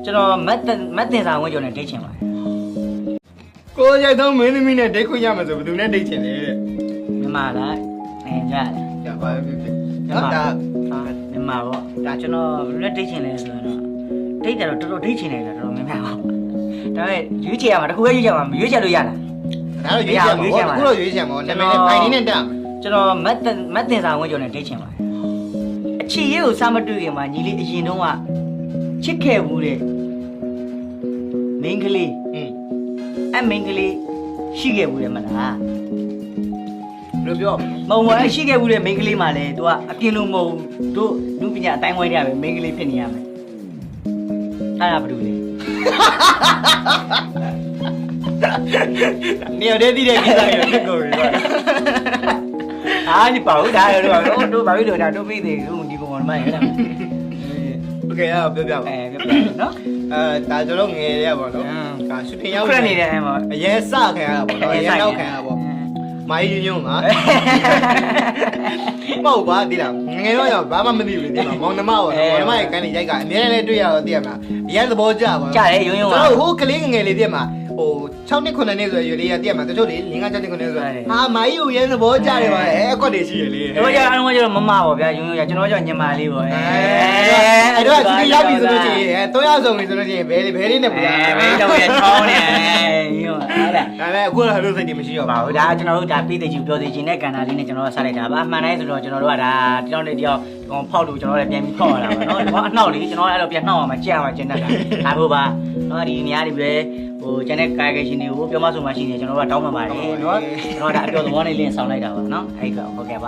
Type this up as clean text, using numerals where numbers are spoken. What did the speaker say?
ကျွန်တော်မတ်တင်စာဝင်ကျော်နဲ့ဒိတ်ချင်ပါတယ် ကိုရိုက်တော့မင်းသမီးနဲ့ဒိတ်ခွင့်ရမှာဆိုဘယ်သူနဲ့ဒိတ်ချင်လဲတဲ့ မြန်မာလားနိုင်ငံ ။ကြာပါပြီဖြစ်။ မြန်မာ ဒါ မြန်မာပေါ့ဒါကျွန်တော်ဘယ်လိုဒိတ်ချင်လဲဆိုတော့ဒိတ်တယ်တော့တော်တော်ဒိတ်ချင်တယ်တော်တော်များများပါဒါပေမဲ့ရွေးချယ်ရမှာတခုပဲရွေးချယ်မှာမရွေးချယ်လို့ရလား ဒါတော့ရွေးချယ်မှာပေါ့အခုတော့ရွေးချယ်မှာနာမည်နဲ့ဖိုင်နေနဲ့တက်မှာ ကျွန်တော်မတ်တင်စာဝင်ကျော်နဲ့ဒိတ်ချင်ပါတယ်အချီရေးကိုစားမတွေ့ခင်မှာညီလေးအရင်တုန်းကချစ်ခဲ့ဘူးတဲ့မိန်းကလေးအဲ့မိန်းကလေးရှိခဲ့ဘူးလေမလား ဘယ်လိုပြော မုံမရှိခဲ့ဘူးတဲ့မိန်းကလေးမှလည်း तू ကအပြင်းလို့မဟုတ်တို့လူပညာအတိုင်းဝိုင်းရပဲမိန်းကလေးဖြစ်နေရမယ်အဲ့ဒါဘာလို့လဲ နေရာတည်းတည်တဲ့ကိစ္စတွေဖြစ်ကုန်ပြီကွာ အားဒီပါဦးဒါရတော့တို့ဘာဖြစ်လို့ဒါတို့ပြီးသေးဘူးဒီကောင်မရဲ့လား โอเคအဲ့ပြောပြပါ ပြောပြနော် ဒါကျွန်တော်ငယ်ရပါတော့ဒါရှူတင်ရောက် ခရနေတယ်အဲ့မှာ အရင်စခံရတာပေါ့နော်အရင်နောက်ခံရတာပေါ့မိုင်းညွန့်မှာမဟုတ်ပါဒီလားငယ်တော့ဘာမှမသိဘူးလေဒီမှာမောင်နှမပေါ့မောင်နှမရဲ့ကန်နေရိုက်ကအများနဲ့တွေ့ရတော့သိရမှာဒီကသဘောကျပါ ကြားတယ်ရုံရုံ ကျွန်တော်ဟိုကလေးငယ်လေးတည်းမှာဟို6နှစ်9နှစ်ဆိုရွေလေးရတည်းမှာတချို့လေ5 6နှစ်9နှစ်ဆိုဟာမိုင်းကိုရဲသဘောကျတယ်ပါအကွက်တွေရှိရလေ တို့ကြအားလုံးကျတော့မမပေါ့ဗျာရုံရုံကျကျွန်တော်ကျညမလေးပေါ့အဲ့တော့ဒီရောက်ပြီဆိုလို့ရှိရင်3ယောက်ဆုံးပြီဆိုလို့ရှိရင်ဘယ်လေးနဲ့ပူတာ ဘယ်တော့ရချောင်းနေရုံဟုတ်လား ဒါလည်းအခုတော့လို့စိတ်တွေမရှိတော့ ပါ ပါ ဘူး ဘူး ဒါကျွန်တော်တို့ဒါပေးတဲ့ချူပြောသေးခြင်းနဲ့ကန်တာလေးနဲ့ကျွန်တော်တို့ဆက်လိုက်တာပါအမှန်တိုင်းဆိုတော့ကျွန်တော်တို့ကဒါတယောက်နဲ့တယောက်ဖောက်လို့ကျွန်တော်လည်းပြန်ပြီးဖောက်ရတာပါနော်ဒီကအနှောက်လေးကျွန်တော်အဲ့လိုပြန်နှောက်အောင်မှကြက်အောင်ကျင်းတတ်တာဒါဖို့ပါနော်ဒီနေရာတွေပဲဟိုကျန်တဲ့ကာယကရှင်တွေကိုပြောမဆိုမှရှိနေကျွန်တော်တို့ကတောင်းပန်ပါတယ်နော်ကျွန်တော်ဒါအပြောသဘောနဲ့လင်းဆောင်လိုက်တာပါနော်အဲ့ကဟုတ်ကဲ့ပါ